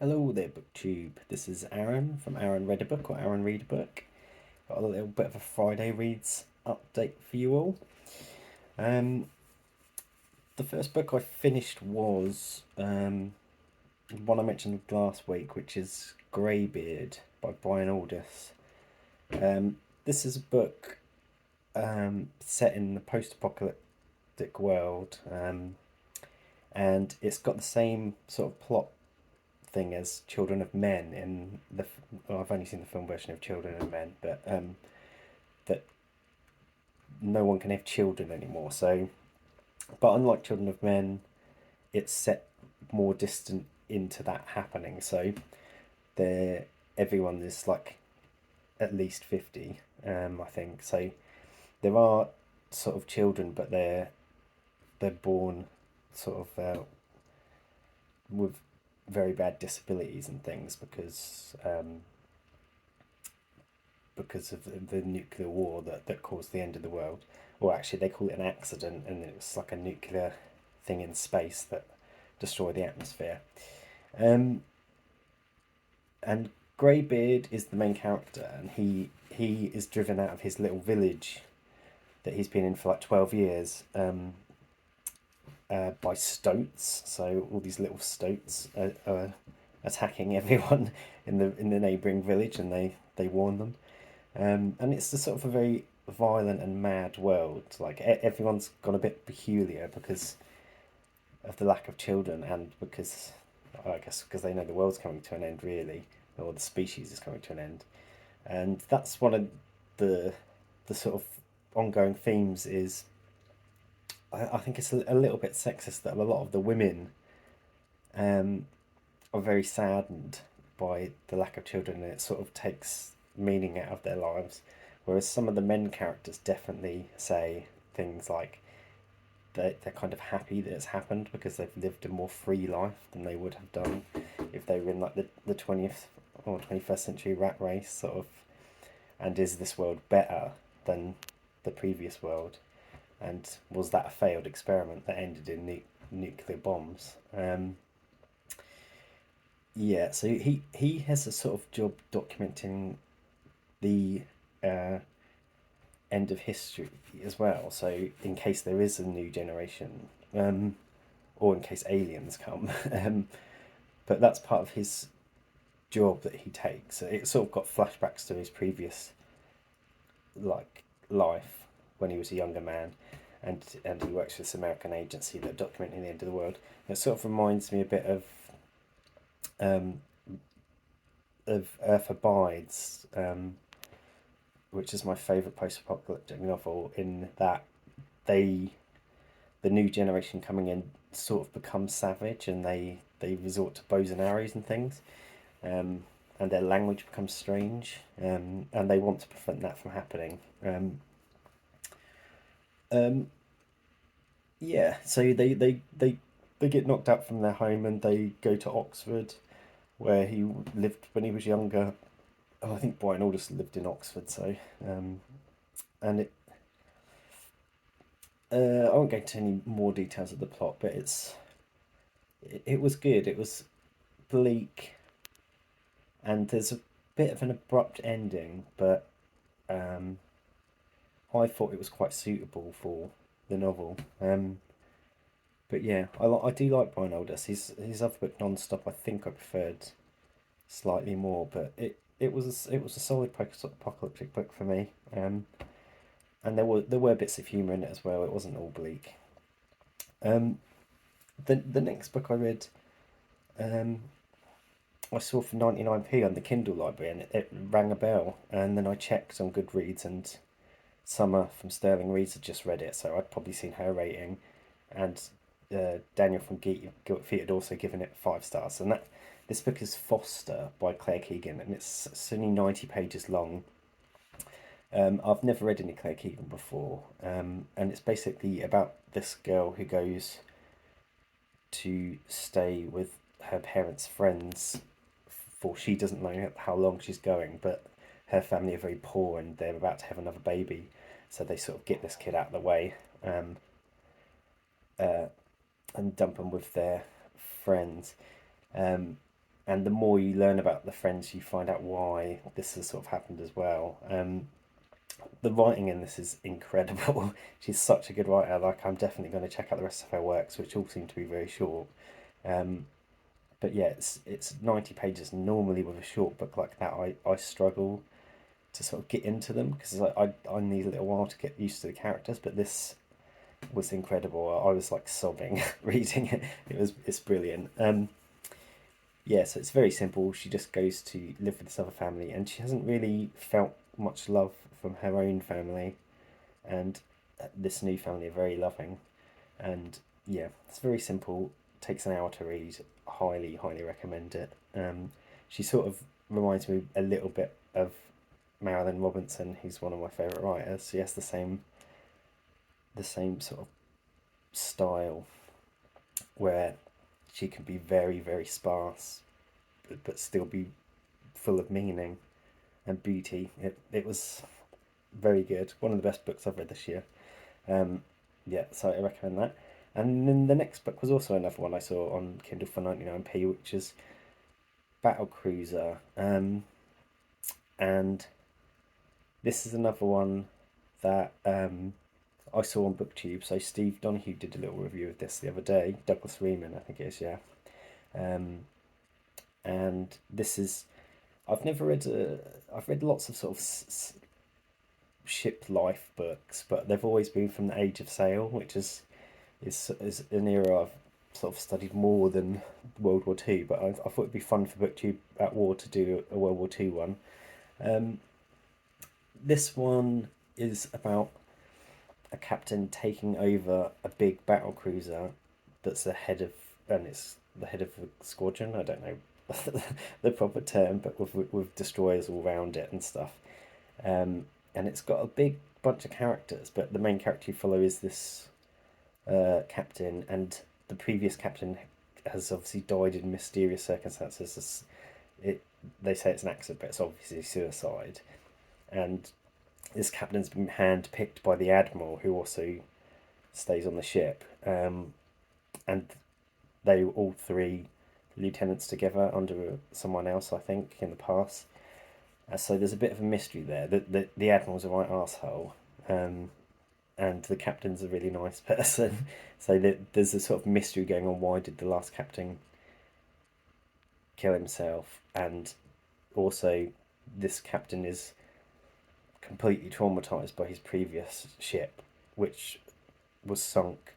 Hello there, BookTube. This is Aaron from Aaron Read a Book or Aaron Read a Book. Got a little bit of a Friday Reads update for you all. Um, the first book I finished was one I mentioned last week, which is Greybeard by Brian Aldiss. This is a book set in the post-apocalyptic world, and it's got the same sort of plot thing as Children of Men in well, I've only seen the film version of Children of Men, but that no one can have children anymore. So, but unlike Children of Men, it's set more distant into that happening. So, there everyone is like at least 50, I think. So there are sort of children, but they're born sort of with very bad disabilities and things because of the nuclear war that caused the end of the world. Or actually, they call it an accident, and it's like a nuclear thing in space that destroyed the atmosphere. Um, and Greybeard is the main character, and he is driven out of his little village that he's been in for like 12 years. By stoats. So all these little stoats are attacking everyone in the neighbouring village, and they warn them. And it's the sort of a very violent and mad world. Like everyone's gone a bit peculiar because of the lack of children, and because I guess because they know the world's coming to an end, really, or the species is coming to an end. And that's one of the the sort of ongoing themes is I think it's a little bit sexist that a lot of the women um, are very saddened by the lack of children, and it sort of takes meaning out of their lives. Whereas some of the men characters definitely say things like they're kind of happy that it's happened because they've lived a more free life than they would have done if they were in like the 20th or 21st century rat race, sort of. And is this world better than the previous world? And was that a failed experiment that ended in nuclear bombs? Yeah, so he has a sort of job documenting the uh, end of history as well. So in case there is a new generation, or in case aliens come, but that's part of his job that he takes. So it sort of got flashbacks to his previous like life when he was a younger man, and he works for this American agency that documenting the end of the world. It sort of reminds me a bit um, of Earth Abides, which is my favourite post-apocalyptic novel. In that they, the new generation coming in, sort of become savage, and they resort to bows and arrows and things, um, and their language becomes strange, and they want to prevent that from happening. Um, yeah, so they get knocked out from their home, and they go to Oxford, where he lived when he was younger. Oh, I think Brian Aldiss lived in Oxford, so and I won't go into any more details of the plot, but it was good. It was bleak, and there's a bit of an abrupt ending, but um, I thought it was quite suitable for the novel. But yeah, I do like Brian Aldiss. His other book, Non-Stop, I think I preferred slightly more, but it was a solid post-apocalyptic book for me. And there were bits of humour in it as well. It wasn't all bleak. Um, the next book I read, um, I saw for 99p on the Kindle library, and it rang a bell. And then I checked on Goodreads, and Summer from Sterling Reads had just read it, so I'd probably seen her rating, and Daniel from Guilt Feet had also given it 5 stars. And that this book is Foster by Claire Keegan, and it's only 90 pages long. I've never read any Claire Keegan before, and it's basically about this girl who goes to stay with her parents' friends for she doesn't know how long she's going, but her family are very poor and they're about to have another baby, so they sort of get this kid out of the way, um, uh, and dump them with their friends. Um, and the more you learn about the friends, you find out why this has sort of happened as well. The writing in this is incredible. She's such a good writer. Like, I'm definitely going to check out the rest of her works, which all seem to be very short. Um, but yeah, it's 90 pages. Normally with a short book like that, I struggle to sort of get into them because I need a little while to get used to the characters. But this was incredible. I was like sobbing reading it. It's brilliant. Yeah, so it's very simple. She just goes to live with this other family, and she hasn't really felt much love from her own family, and this new family are very loving. And yeah, it's very simple. Takes an hour to read. Highly recommend it. She sort of reminds me a little bit of Marilyn Robinson, who's one of my favourite writers. She has the same sort of style where she can be very sparse, but still be full of meaning and beauty. It was very good. One of the best books I've read this year. Yeah, so I recommend that. And then the next book was also another one I saw on Kindle for 99p, which is Battlecruiser. And this is another one that I saw on BookTube. So Steve Donahue did a little review of this the other day. Douglas Reeman, I think it is, yeah. And this is, I've never read I've read lots of sort of ship life books, but they've always been from the Age of Sail, which is an era I've sort of studied more than World War Two. But I thought it'd be fun for BookTube at War to do a World War Two one. This one is about a captain taking over a big battle cruiser that's the head of, and it's the head of a squadron. I don't know the proper term, but with destroyers all around it and stuff. And it's got a big bunch of characters, but the main character you follow is this captain, and the previous captain has obviously died in mysterious circumstances. They say it's an accident, but it's obviously suicide. And this captain's been handpicked by the admiral, who also stays on the ship. And they were all three lieutenants together under someone else, I think, in the past. So there's a bit of a mystery there. The admiral's a right arsehole, and the captain's a really nice person. So there's a sort of mystery going on. Why did the last captain kill himself? And also, this captain is completely traumatized by his previous ship, which was sunk,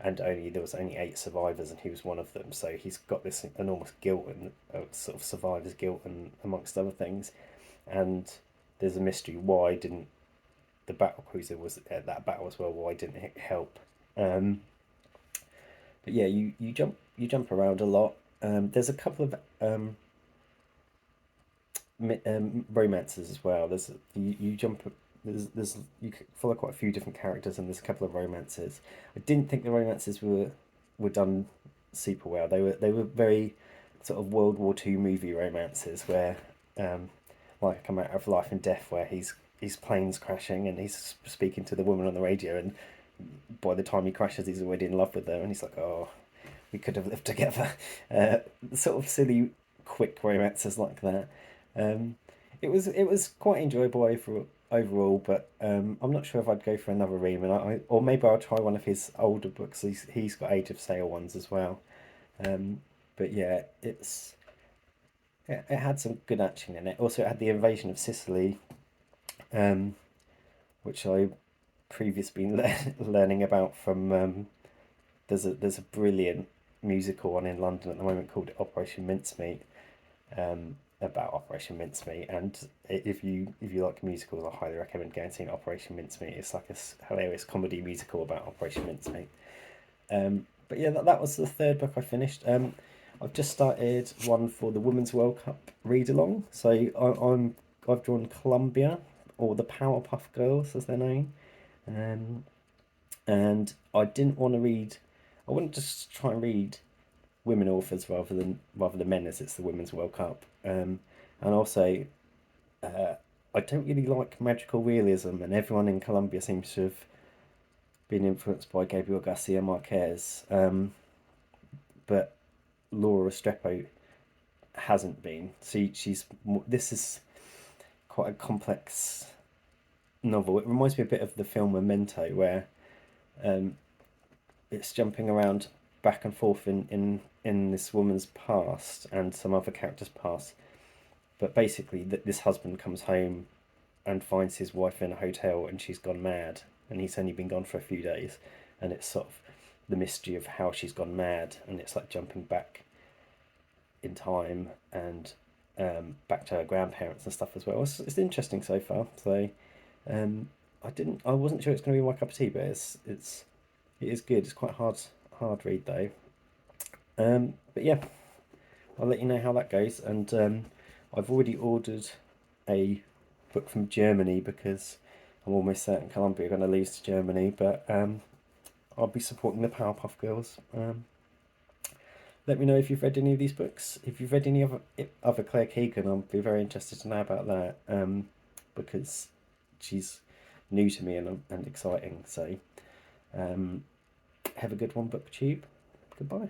and there was only 8 survivors, and he was one of them. So he's got this enormous guilt and sort of survivor's guilt, and amongst other things. And there's a mystery: why didn't the battle cruiser was at that battle as well? Why didn't it help? But yeah, you jump around a lot. There's a couple of romances as well. You jump. There's you follow quite a few different characters, and there's a couple of romances. I didn't think the romances were done super well. They were very sort of World War Two movie romances where like Come Out of Life and Death, where his plane's crashing and he's speaking to the woman on the radio, and by the time he crashes, he's already in love with her, and he's like, "Oh, we could have lived together." Sort of silly, quick romances like that. It was quite enjoyable overall, but I'm not sure if I'd go for another Reeman. Or maybe I'll try one of his older books. He's got Age of Sail ones as well. But yeah, it had some good action in it. Also, it had the invasion of Sicily, which I previously been learning about from. There's a brilliant musical on in London at the moment called Operation Mincemeat, about Operation Mincemeat. And if you like musicals, I highly recommend going and seeing Operation Mincemeat. It's like a hilarious comedy musical about Operation Mincemeat. But yeah, that was the third book I finished. I've just started one for the Women's World Cup read along. So I've drawn Columbia, or the Powerpuff Girls as they're known. And I didn't want to read. I wanted to just try and read women authors rather than men, as it's the Women's World Cup. And also, I don't really like magical realism, and everyone in Colombia seems to have been influenced by Gabriel Garcia Marquez. But Laura Restrepo hasn't been. This is quite a complex novel. It reminds me a bit of the film Memento, where it's jumping around back and forth in this woman's past and some other character's past. But basically, this husband comes home and finds his wife in a hotel and she's gone mad, and he's only been gone for a few days, and it's sort of the mystery of how she's gone mad, and it's like jumping back in time and back to her grandparents and stuff as well. It's interesting so far. So I wasn't sure it's going to be my cup of tea, but it is good. It's quite hard read though. But yeah, I'll let you know how that goes. And I've already ordered a book from Germany because I'm almost certain Columbia are going to lose to Germany. But I'll be supporting the Powerpuff Girls. Let me know if you've read any of these books. If you've read any other Claire Keegan, I'll be very interested to know about that, because she's new to me and exciting. So have a good one, BookTube. Goodbye.